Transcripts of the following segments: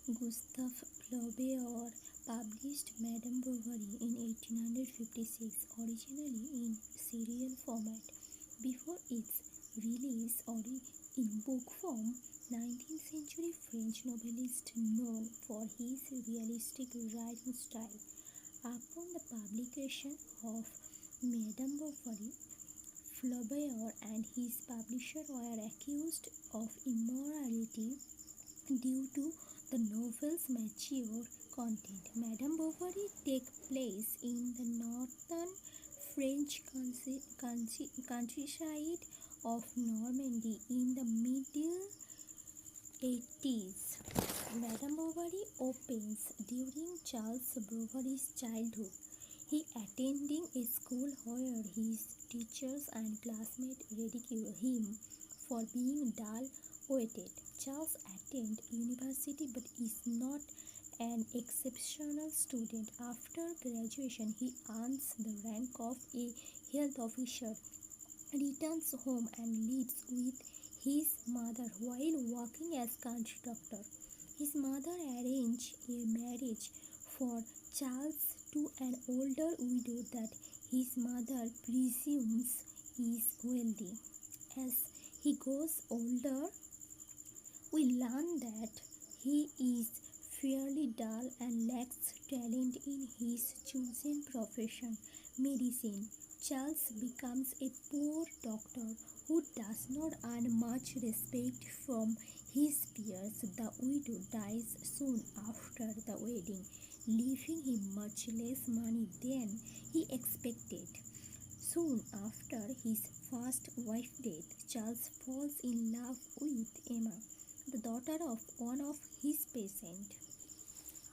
Gustave Flaubert published Madame Bovary in 1856, originally in serial format. Before its release in book form, 19th century French novelist known for his realistic writing style. Upon the publication of Madame Bovary, Flaubert and his publisher were accused of immorality due to the novel's mature content. Madame Bovary takes place in the northern French countryside of Normandy in the Middle 80s. Madame Bovary opens during Charles Bovary's childhood. He attending a school where his teachers and classmates ridicule him for being dull-witted. Charles attends university but is not an exceptional student. After graduation, he earns the rank of a health officer, returns home and lives with his mother while working as country doctor. His mother arranged a marriage for Charles to an older widow that his mother presumes is wealthy. As he grows older, we learn that he is fairly dull and lacks talent in his chosen profession, medicine. Charles becomes a poor doctor who does not earn much respect from his peers. The widow dies soon after the wedding, leaving him much less money than he expected. Soon after his first wife's death, Charles falls in love with Emma, the daughter of one of his patients.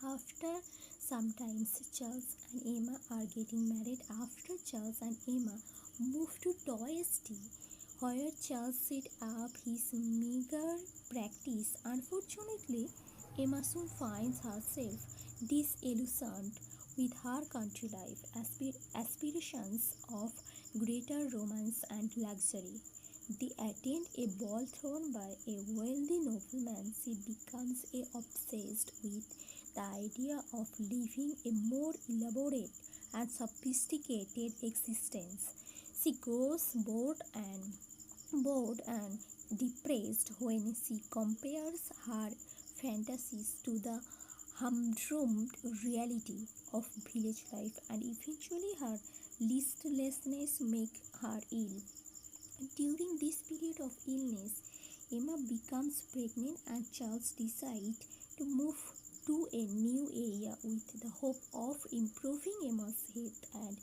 After some time, Charles and Emma are getting married. After Charles and Emma move to Toyesti, where Charles set up his meager practice. Unfortunately, Emma soon finds herself disillusioned with her country life, aspirations of greater romance and luxury. They attend a ball thrown by a wealthy nobleman. She becomes obsessed with the idea of living a more elaborate and sophisticated existence. She grows bored and depressed when she compares her fantasies to the humdrum reality of village life, and eventually her listlessness makes her ill. During this period of illness, Emma becomes pregnant and Charles decides to move to a new area with the hope of improving Emma's health and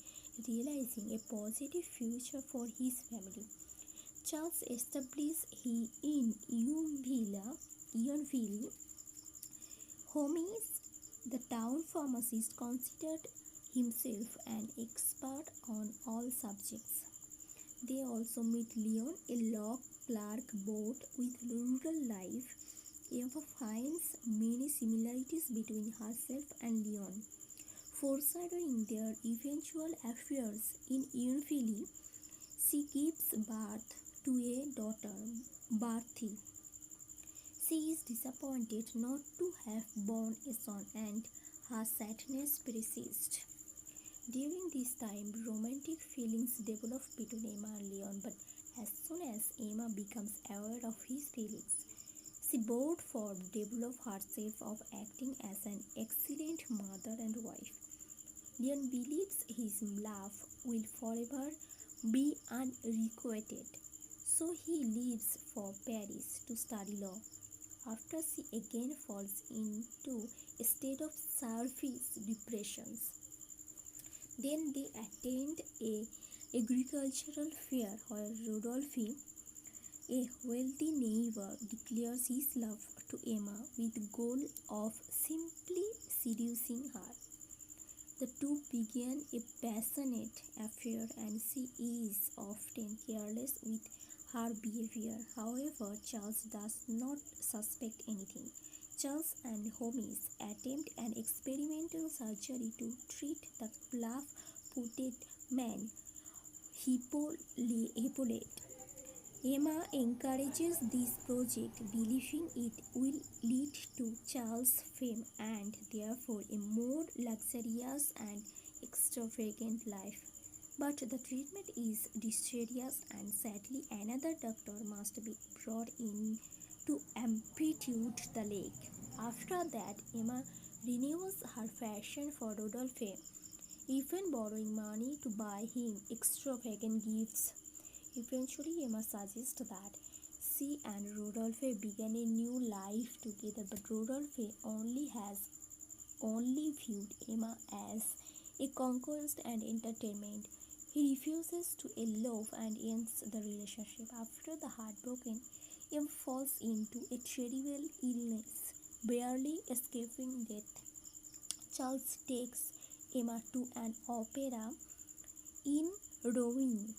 realizing a positive future for his family. Charles established in Yonville, Holmes, the town pharmacist, considered himself an expert on all subjects. They also meet Leon, a law clerk bored with rural life. Eva finds many similarities between herself and Leon. Foreshadowing their eventual affairs in Yonville, she gives birth to a daughter, Bertie. She is disappointed not to have born a son, and her sadness persists. During this time, romantic feelings develop between Emma and Leon, but as soon as Emma becomes aware of his feelings, she bored for develop herself of acting as an excellent mother and wife. Leon believes his love will forever be unrequited, so he leaves for Paris to study law. After she again falls into a state of surface depressions, then they attend a agricultural fair where Rodolphe, a wealthy neighbor, declares his love to Emma with the goal of simply seducing her. The two begin a passionate affair and she is often careless with her behavior. However, Charles does not suspect anything. Charles and Holmes attempt an experimental surgery to treat the fluff-footed man, Hippolyte. Emma encourages this project, believing it will lead to Charles' fame and therefore a more luxurious and extravagant life. But the treatment is disastrous, and sadly, another doctor must be brought in to amputate the leg. After that, Emma renews her passion for Rodolphe, even borrowing money to buy him extravagant gifts. Eventually, Emma suggests that she and Rodolphe begin a new life together, but Rodolphe only viewed Emma as a conquest and entertainment. He refuses to elope and ends the relationship. After the heartbroken, Emma falls into a terrible illness, barely escaping death. Charles takes Emma to an opera in Rouen,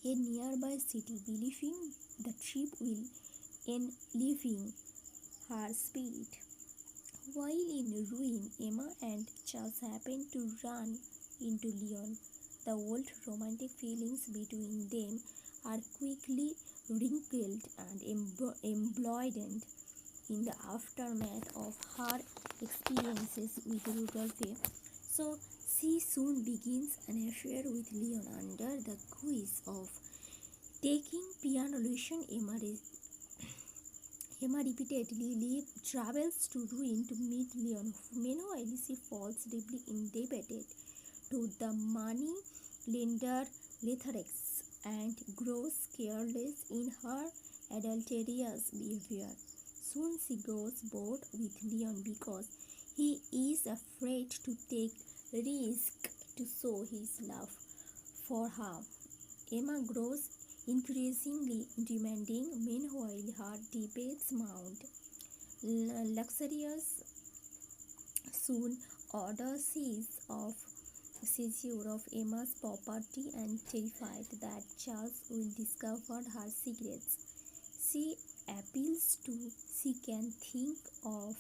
a nearby city, believing the trip will enliven her spirit. While in ruin, Emma and Charles happen to run into Leon. The old romantic feelings between them are quickly wrinkled and embroidered in the aftermath of her experiences with Rudolph. So she soon begins an affair with Leon under the guise of taking piano lesson. Emma repeatedly travels to ruin to meet Leon. Meanwhile, she falls deeply indebted to the money lender Letharex and grows careless in her adulterous behavior. Soon she grows bored with Leon because he is afraid to take risk to show his love for her. Emma grows increasingly demanding. Meanwhile, her debates mount. Luxurious soon orders seizure of Emma's property and terrified that Charles will discover her secrets. She appeals to she can think of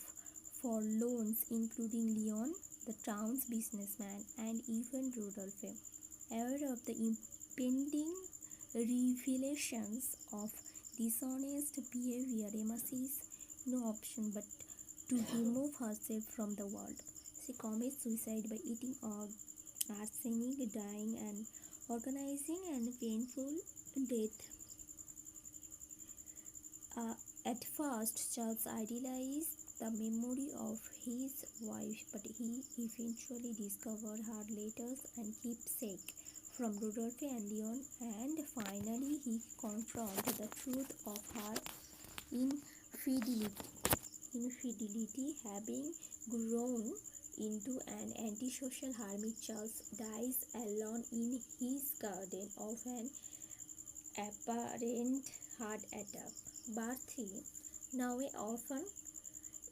for loans, including Leon, the town's businessman, and even Rodolphe. Aware of the impending revelations of dishonest behavior, Emma sees no option but to remove herself from the world. She commits suicide by eating arsenic, dying an organizing and painful death. Uh, at first, Charles idealized the memory of his wife, but he eventually discovered her letters and keepsake from Rudolph and Leon, and finally he confronted the truth of her infidelity. Having grown into an antisocial hermit, Charles dies alone in his garden of an apparent heart attack. Barthy, now a orphan,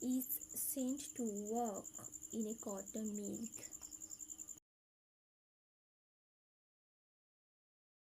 is sent to work in a cotton mill.